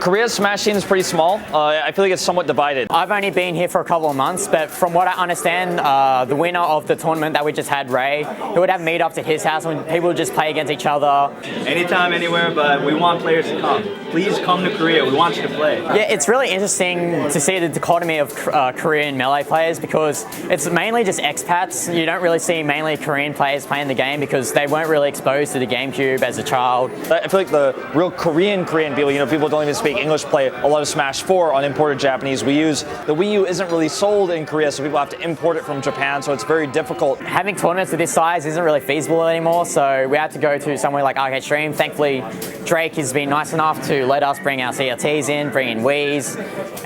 Korea's Smash scene is pretty small. I feel like it's somewhat divided. I've only been here for a couple of months, but from what I understand, the winner of the tournament that we just had, Ray, he would have meetups at his house when people would just play against each other. Anytime, anywhere, but we want players to come. Please come to Korea. We want you to play. Yeah, it's really interesting to see the dichotomy of Korean Melee players because it's mainly just expats. You don't really see mainly Korean players playing the game because they weren't really exposed to the GameCube as a child. I feel like the real Korean people, people don't even speak English, play a lot of Smash 4 on imported Japanese Wii U's. The Wii U isn't really sold in Korea, so people have to import it from Japan, so it's very difficult. Having tournaments of this size isn't really feasible anymore, so we had to go to somewhere like Arcade Stream. Thankfully, Drake has been nice enough to let us bring our CRTs in, bring in Wii's,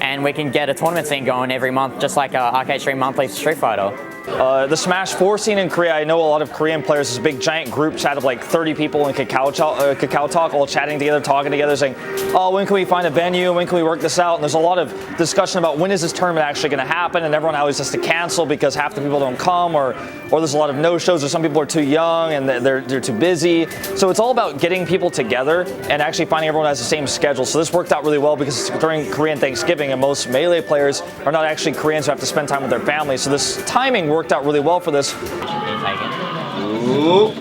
and we can get a tournament scene going every month, just like Arcade Stream monthly Street Fighter. The Smash 4 scene in Korea, I know a lot of Korean players, this big giant group chat of like 30 people in Kakao Talk, all chatting together, talking together, saying, oh, when can we find a venue? When can we work this out? And there's a lot of discussion about when is this tournament actually going to happen, and everyone always has to cancel because half the people don't come, or there's a lot of no-shows, or some people are too young and they're too busy. So it's all about getting people together and actually finding everyone has the same schedule. So this worked out really well because during Korean Thanksgiving, and most Melee players are not actually Koreans who have to spend time with their families. So this timing worked out really well for this. Ooh.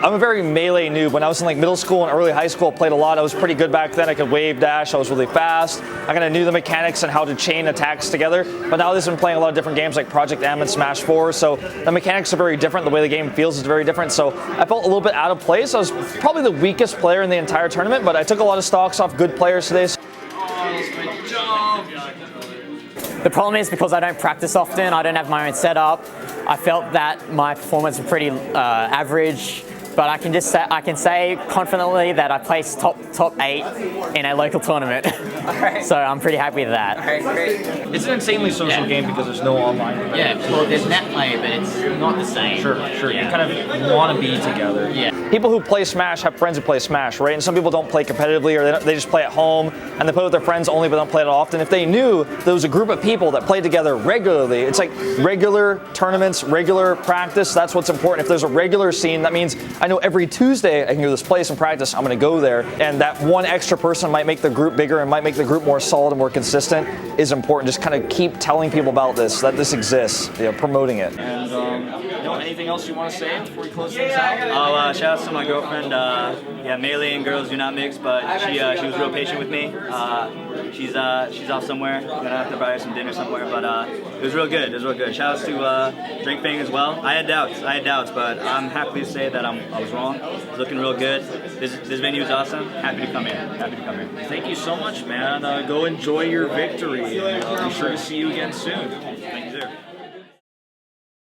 I'm a very Melee noob. When I was in like middle school and early high school, I played a lot. I was pretty good back then. I could wave dash. I was really fast. I kind of knew the mechanics and how to chain attacks together. But now I've been playing a lot of different games like Project M and Smash 4. So the mechanics are very different. The way the game feels is very different. So I felt a little bit out of place. I was probably the weakest player in the entire tournament, but I took a lot of stocks off good players today. The problem is because I don't practice often, I don't have my own setup. I felt that my performance was pretty average, but I can say confidently that I placed top 8 in a local tournament. Right. So I'm pretty happy with that. Alright, great. It's an insanely social game because there's no online. Yeah, well, there's net play, but it's not the same. Sure. Yeah. You kind of want to be together. Yeah. People who play Smash have friends who play Smash, right? And some people don't play competitively, or they just play at home, and they play with their friends only, but don't play it often. If they knew there was a group of people that play together regularly, it's like regular tournaments, regular practice, that's what's important. If there's a regular scene, that means I know every Tuesday I can go to this place and practice, I'm going to go there, and that one extra person might make the group bigger and might make the group more solid and more consistent is important. Just kind of keep telling people about this, that this exists, promoting it. And anything else you want to say before we close things out? Shout out to my girlfriend. Yeah, Melee and girls do not mix, but she was real patient with me. She's off somewhere. I'm gonna have to buy her some dinner somewhere, but it was real good. It was real good. Shout out to Drink Fang as well. I had doubts, but I'm happy to say that I was wrong. It's looking real good. This venue is awesome. Happy to come here. Thank you so much, man. Go enjoy your victory. Be sure to see you again soon. Thank you, sir.